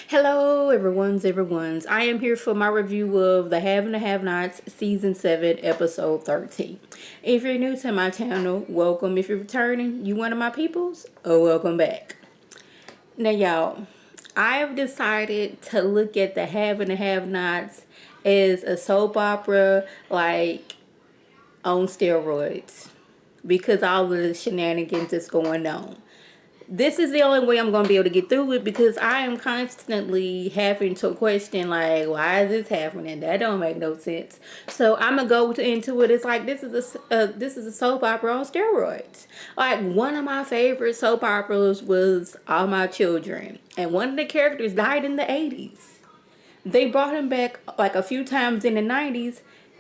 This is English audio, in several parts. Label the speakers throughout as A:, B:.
A: Hello, everyone's. I am here for my review of The Have and the Have Nots, Season 7, Episode 13. If you're new to my channel, welcome. If you're returning, you one of my peoples, welcome back. Now, y'all, I have decided to look at The Have and the Have Nots as a soap opera, like, on steroids. Because all of the shenanigans that's going on. This is the only way I'm going to be able to get through it because I am constantly having to question, like, why is this happening? That don't make no sense. So I'm going to go into it. It's like, this is a soap opera on steroids. Like, one of my favorite soap operas was All My Children. And one of the characters died in the 80s. They brought him back, like, a few times in the 90s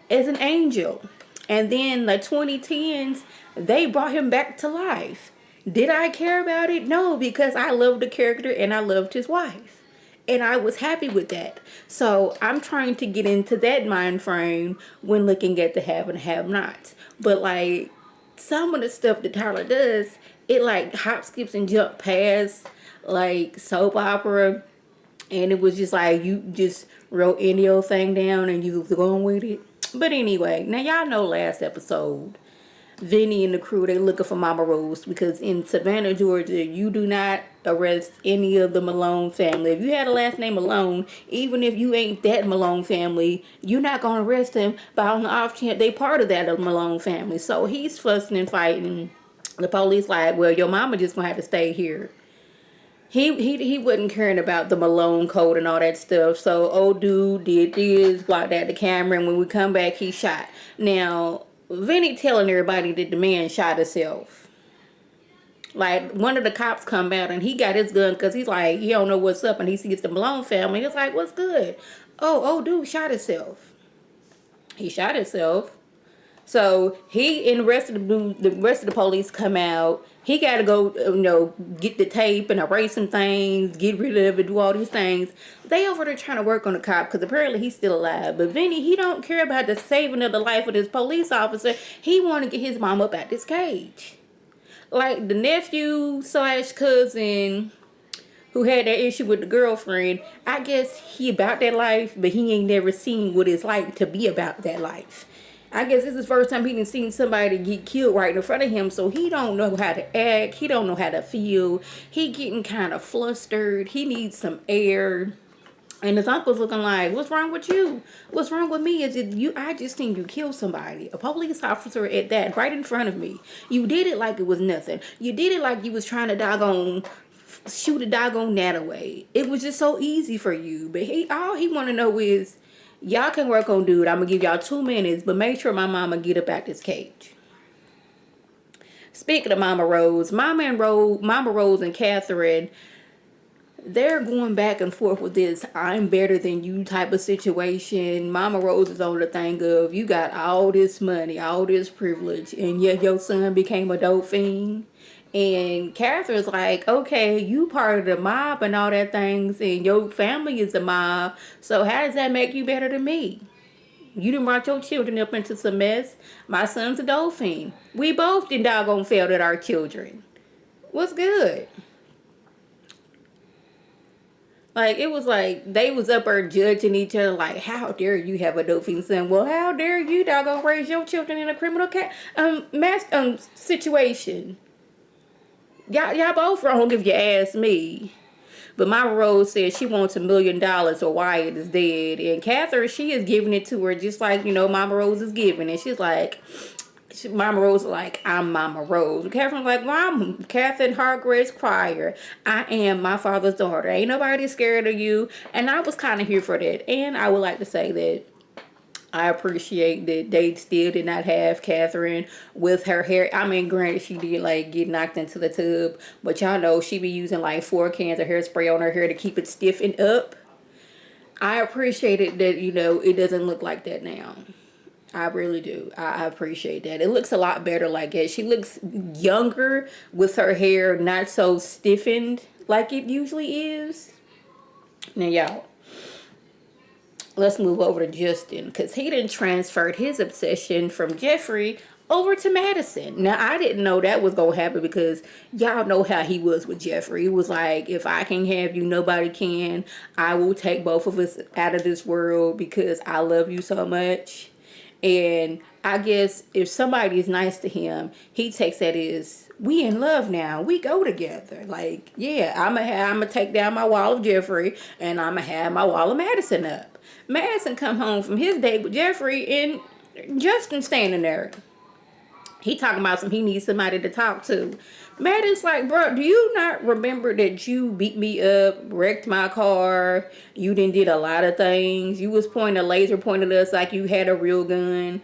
A: as an angel. And then the 2010s, they brought him back to life. Did I care about it? No, because I loved the character and I loved his wife. And I was happy with that. So I'm trying to get into that mind frame when looking at the have and have nots. But like some of the stuff that Tyler does, it like hop, skips, and jump past like soap opera. And it was just like you just wrote any old thing down and you was going with it. But anyway, now y'all know last episode Vinny and the crew, they looking for Mama Rose because in Savannah, Georgia, you do not arrest any of the Malone family. If you had a last name Malone, even if you ain't that Malone family, you're not going to arrest him. But on the off chance, they part of that Malone family. So he's fussing and fighting. The police like, well, your mama just going to have to stay here. He wasn't caring about the Malone code and all that stuff. So old dude did this, blocked out the camera, and when we come back, he shot. Now, Vinny telling everybody that the man shot himself. Like, one of the cops come out and he got his gun because he's like, he don't know what's up, and he sees the Malone family. He's like, what's good? Oh, dude shot himself. He shot himself. So he and the rest of the police come out. He got to go, get the tape and erase some things, get rid of it, do all these things. They over there trying to work on the cop because apparently he's still alive. But Vinny, he don't care about the saving of the life of this police officer. He want to get his mom up out this cage. Like the nephew / cousin who had that issue with the girlfriend, I guess he about that life, but he ain't never seen what it's like to be about that life. I guess this is the first time he done seen somebody get killed right in front of him, so he don't know how to act. He don't know how to feel. He getting kind of flustered. He needs some air. And his uncle's looking like, what's wrong with you? What's wrong with me? Is it you? I just seen you kill somebody. A police officer at that, right in front of me. You did it like it was nothing. You did it like you was trying to shoot a doggone gnat away. It was just so easy for you. But all he want to know is, y'all can work on dude. I'm going to give y'all 2 minutes, but make sure my mama get up out this cage. Speaking of Mama Rose, Mama Rose and Catherine, they're going back and forth with this I'm better than you type of situation. Mama Rose is on the thing of, you got all this money, all this privilege, and yet your son became a dope fiend. And Catherine's like, okay, you part of the mob and all that things, and your family is the mob, so how does that make you better than me? You done brought your children up into some mess. My son's a dolphin. We both done doggone failed at our children. What's good? Like, it was like they was up there judging each other like, how dare you have a dolphin son? Well, how dare you doggone raise your children in a criminal situation? Y'all both wrong if you ask me. But Mama Rose said she wants $1 million or Wyatt is dead. And Catherine, she is giving it to her just like, Mama Rose is giving. And she's like, Mama Rose is like, I'm Mama Rose. And Catherine's like, well, I'm Catherine Hargraves Crier. I am my father's daughter. Ain't nobody scared of you. And I was kind of here for that. And I would like to say that I appreciate that they still did not have Catherine with her hair. I mean, granted, she did like get knocked into the tub, but y'all know she be using like 4 cans of hairspray on her hair to keep it stiff and up. I appreciated that, it doesn't look like that now. I really do. I appreciate that. It looks a lot better like that. She looks younger with her hair not so stiffened like it usually is. Now, y'all, let's move over to Justin, because he done transferred his obsession from Jeffrey over to Madison. Now, I didn't know that was going to happen because y'all know how he was with Jeffrey. He was like, if I can have you, nobody can. I will take both of us out of this world because I love you so much. And I guess if somebody is nice to him, he takes that as, we in love now. We go together. Like, yeah, I'm gonna take down my wall of Jeffrey and I'm gonna have my wall of Madison up. Madison come home from his date with Jeffrey and Justin standing there. He talking about he needs somebody to talk to. Madden's like, bro, do you not remember that you beat me up, wrecked my car, you did a lot of things. You was pointing a laser pointing at us like you had a real gun.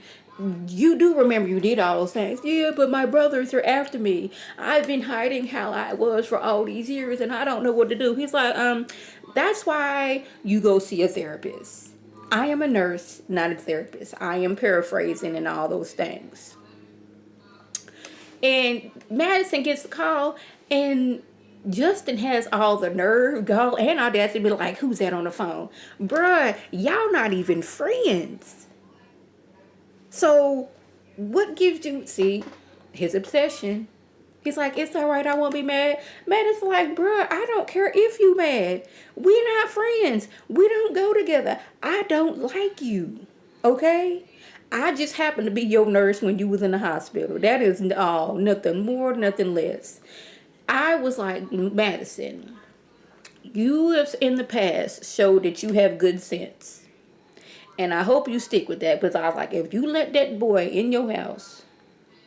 A: You do remember you did all those things. Yeah, but my brothers are after me. I've been hiding how I was for all these years and I don't know what to do. He's like, that's why you go see a therapist. I am a nurse, not a therapist. I am paraphrasing and all those things. And Madison gets the call, and Justin has all the nerve, gall, and audacity to be like, who's that on the phone? Bruh, y'all not even friends. So, what gives you, see, his obsession. He's like, it's all right, I won't be mad. Madison's like, bruh, I don't care if you mad. We're not friends. We don't go together. I don't like you. Okay? I just happened to be your nurse when you was in the hospital. That is all. Nothing more, nothing less. I was like, Madison, you have in the past showed that you have good sense. And I hope you stick with that. Because I was like, if you let that boy in your house,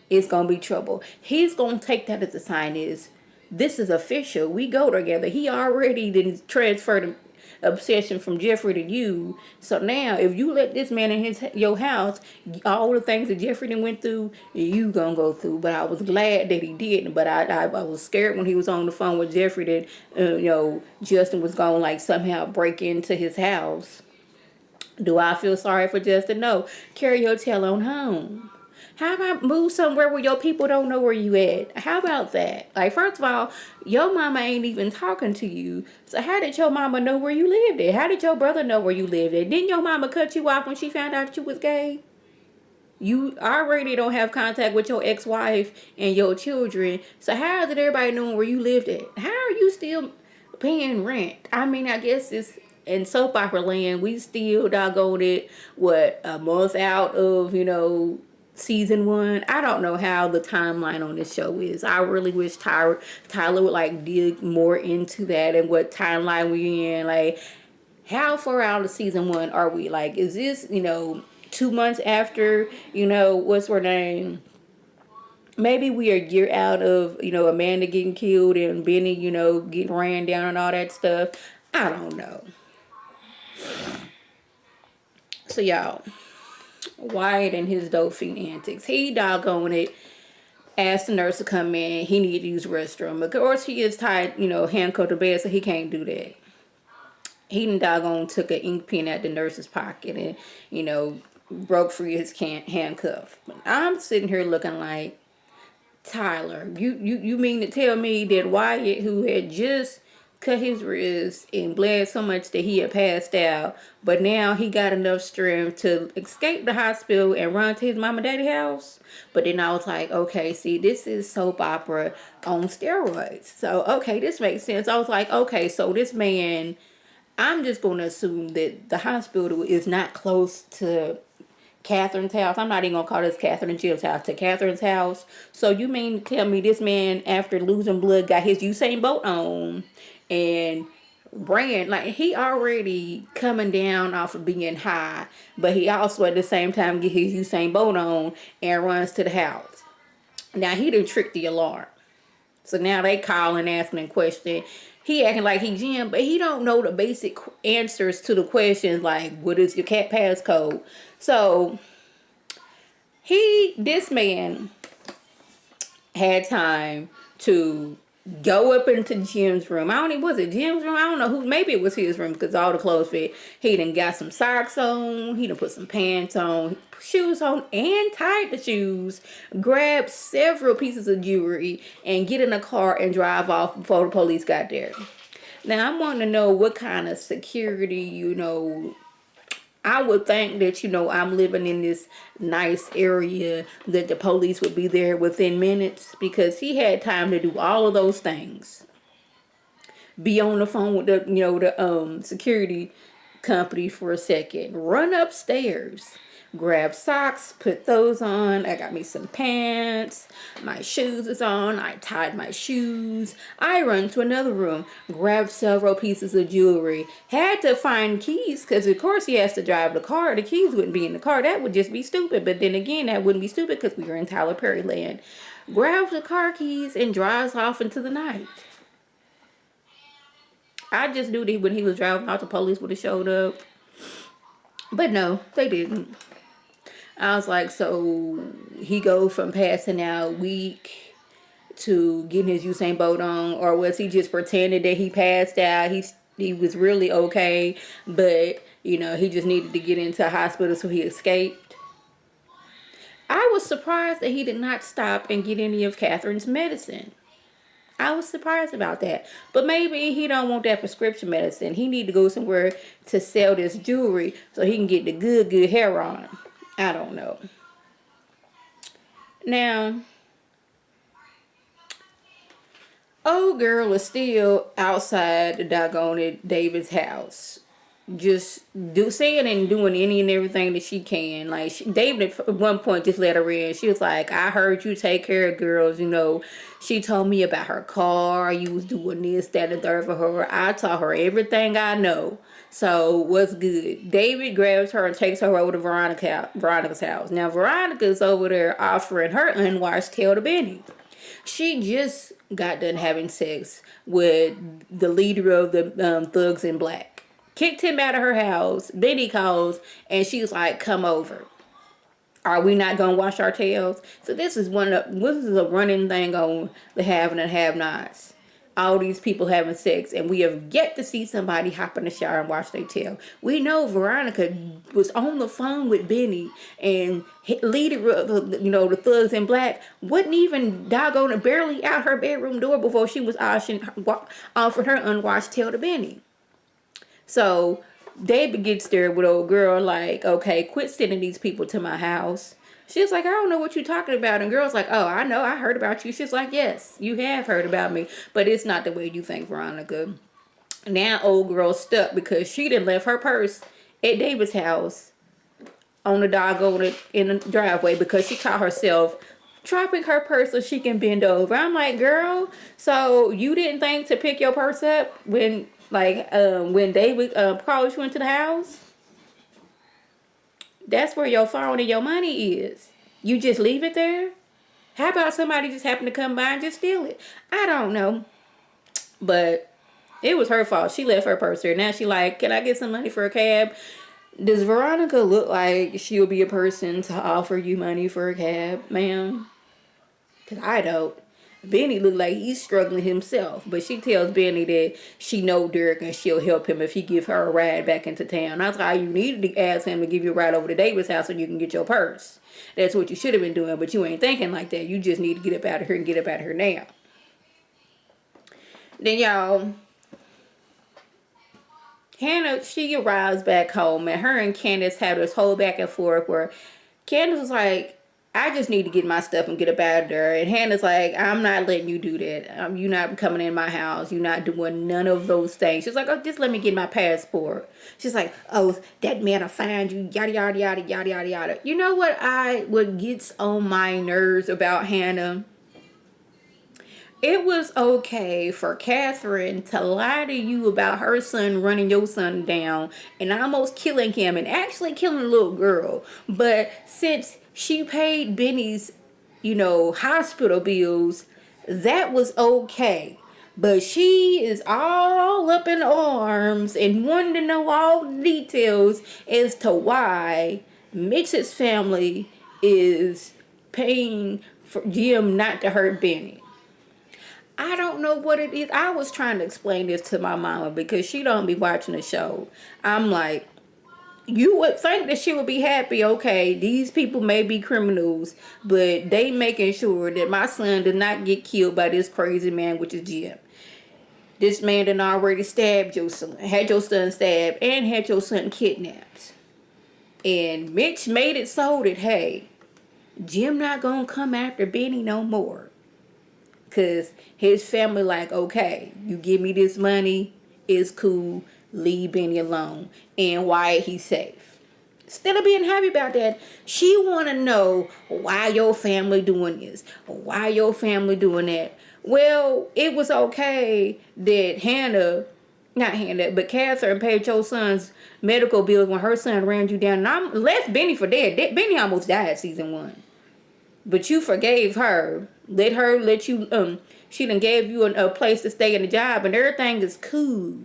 A: it's going to be trouble. He's going to take that as a sign is, this is official. We go together. He already didn't transfer obsession from Jeffrey to you. So now if you let this man in your house, all the things that Jeffrey done went through, you gonna go through. But I was glad that he didn't. But I was scared when he was on the phone with Jeffrey that Justin was gonna like somehow break into his house. Do I feel sorry for Justin? No. Carry your tail on home. How about move somewhere where your people don't know where you at? How about that? Like, first of all, your mama ain't even talking to you. So how did your mama know where you lived at? How did your brother know where you lived at? Didn't your mama cut you off when she found out that you was gay? You already don't have contact with your ex-wife and your children. So how is it everybody knowing where you lived at? How are you still paying rent? I mean, I guess it's in soap opera land. We still doggone it, a month out of, season 1. I don't know how the timeline on this show is. I really wish Tyler would like dig more into that and what timeline we in. Like, how far out of season 1 are we? Like, is this 2 months after what's her name? Maybe we are a year out of Amanda getting killed and Benny getting ran down and all that stuff. I don't know. So y'all, Wyatt and his Dolphine antics. He doggone it asked the nurse to come in. He needed to use the restroom. Of course, he is tied, handcuffed to bed, so he can't do that. He done doggone took an ink pen out the nurse's pocket and, broke free his handcuff. But I'm sitting here looking like, Tyler, you mean to tell me that Wyatt, who had just cut his wrist and bled so much that he had passed out, but now he got enough strength to escape the hospital and run to his mom and daddy house? But then I was like, okay, see, this is soap opera on steroids. So, okay, this makes sense. I was like, okay, so this man, I'm just going to assume that the hospital is not close to Catherine's house. I'm not even gonna call this Catherine and Jill's house, to Catherine's house. So you mean to tell me this man, after losing blood, got his Usain Bolt on and ran, like, he already coming down off of being high, but he also at the same time get his Usain Bolt on and runs to the house. Now he done tricked the alarm. So now they call and asking and question. He acting like he Jim, but he don't know the basic answers to the questions like, what is your cat passcode? So this man had time to go up into Jim's room. Was it Jim's room? I don't know maybe it was his room because all the clothes fit. He done got some socks on. He done put some pants on, shoes on, and tied the shoes, grabbed several pieces of jewelry, and get in a car and drive off before the police got there. Now, I want to know what kind of security, I would think that, I'm living in this nice area, that the police would be there within minutes, because he had time to do all of those things. Be on the phone with the security company for a second. Run upstairs. Grab socks, put those on. I got me some pants. My shoes is on. I tied my shoes. I run to another room. Grab several pieces of jewelry. Had to find keys, because of course he has to drive the car. The keys wouldn't be in the car. That would just be stupid. But then again, that wouldn't be stupid because we were in Tyler Perry land. Grabs the car keys and drives off into the night. I just knew that when he was driving out, the police would have showed up. But no, they didn't. I was like, so he go from passing out weak to getting his Usain Bolt on, or was he just pretending that he passed out? He was really okay, but he just needed to get into a hospital, so he escaped. I was surprised that he did not stop and get any of Catherine's medicine. I was surprised about that. But maybe he don't want that prescription medicine. He need to go somewhere to sell this jewelry so he can get the good hair on. I don't know. Now, old girl is still outside the doggone David's house. Just saying and doing any and everything that she can. Like, David at one point just let her in. She was like, I heard you take care of girls, She told me about her car. You was doing this, that, and third for her. I taught her everything I know. So, what's good? David grabs her and takes her over to Veronica's house. Now, Veronica's over there offering her unwashed tail to Benny. She just got done having sex with the leader of the Thugs in Black. Kicked him out of her house. Benny calls, and she was like, come over. Are we not going to wash our tails? So this is a running thing on the have and have-nots. All these people having sex, and we have yet to see somebody hop in the shower and wash their tail. We know Veronica was on the phone with Benny, and leader of the Thugs in Black wasn't even doggone barely out her bedroom door before she was offering her unwashed tail to Benny. So David gets there with old girl like, okay, quit sending these people to my house. She's like, I don't know what you're talking about. And girl's like, oh, I know, I heard about you. She's like, yes, you have heard about me, but it's not the way you think, Veronica. Now old girl's stuck because she done left her purse at David's house on the doggone in the driveway because she caught herself dropping her purse so she can bend over. I'm like, girl, so you didn't think to pick your purse up when David called you into the house? That's where your phone and your money is. You just leave it there? How about somebody just happen to come by and just steal it? I don't know. But it was her fault. She left her purse there. Now she like, can I get some money for a cab? Does Veronica look like she'll be a person to offer you money for a cab, ma'am? Because I don't. Benny look like he's struggling himself, but she tells Benny that she know Derek and she'll help him if he give her a ride back into town. That's why you needed to ask him to give you a ride over to David's house so you can get your purse. That's what you should have been doing, but you ain't thinking like that. You just need to get up out of here and get up out of here now. Then y'all, Hannah, she arrives back home, and her and Candace have this whole back and forth where Candace was like, I just need to get my stuff and get up out of there. And Hannah's like, I'm not letting you do that. You're not coming in my house. You're not doing none of those things. She's like, oh, just let me get my passport. She's like, oh, that man will find you, yada, yada, yada, yada, yada, yada. You know what gets on my nerves about Hannah? It was okay for Catherine to lie to you about her son running your son down and almost killing him and actually killing a little girl. But since she paid Benny's, hospital bills, that was okay. But she is all up in arms and wanting to know all the details as to why Mitch's family is paying for Jim not to hurt Benny. I don't know what it is. I was trying to explain this to my mama because she don't be watching the show. I'm like, you would think that she would be happy. Okay, these people may be criminals, but they making sure that my son did not get killed by this crazy man, which is Jim. This man done already stabbed your son, had your son stabbed, and had your son kidnapped. And Mitch made it so that, hey, Jim not gonna come after Benny no more. Cause his family like, okay, you give me this money, it's cool, leave Benny alone. And Wyatt, he's safe. Instead of being happy about that, she wanna know why your family doing this, why your family doing that. Well, it was okay that not Hannah, but Catherine paid your son's medical bills when her son ran you down. And I'm left Benny for dead. Benny almost died season 1. But you forgave her. Let you, she done gave you a place to stay in the job and everything is cool.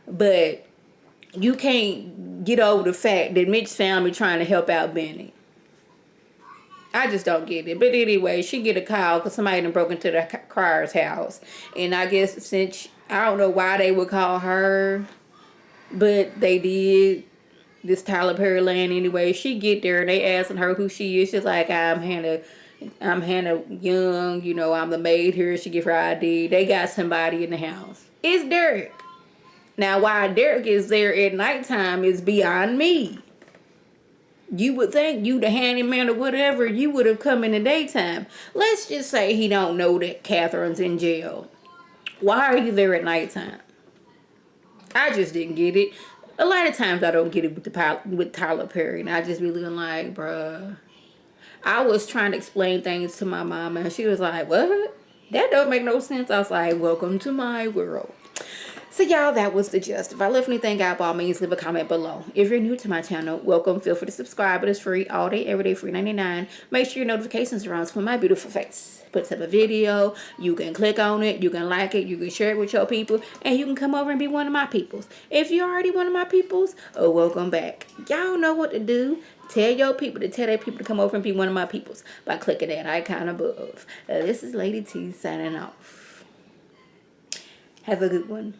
A: But you can't get over the fact that Mitch's family trying to help out Benny. I just don't get it. But anyway, she get a call because somebody done broke into the Crier's house. And I guess since, I don't know why they would call her, but they did. This Tyler Perry land anyway. She get there and they asking her who she is. She's like, I'm Hannah Young, you know, I'm the maid here. She give her ID. They got somebody in the house. It's Derek. Now, why Derek is there at nighttime is beyond me. You would think you the handyman or whatever, you would have come in the daytime. Let's just say he don't know that Catherine's in jail. Why are you there at nighttime? I just didn't get it. A lot of times I don't get it with Tyler Perry. And I just be looking like, bruh. I was trying to explain things to my mama. And she was like, what? That don't make no sense. I was like, welcome to my world. So y'all, that was the gist. If I left anything out, by all means, leave a comment below. If you're new to my channel, welcome. Feel free to subscribe. It is free all day, every day, free $99. Make sure your notifications are on for my beautiful face. Puts up a video. You can click on it. You can like it. You can share it with your people. And you can come over and be one of my peoples. If you're already one of my peoples, oh, welcome back. Y'all know what to do. Tell your people to tell their people to come over and be one of my peoples by clicking that icon above. This is Lady T signing off. Have a good one.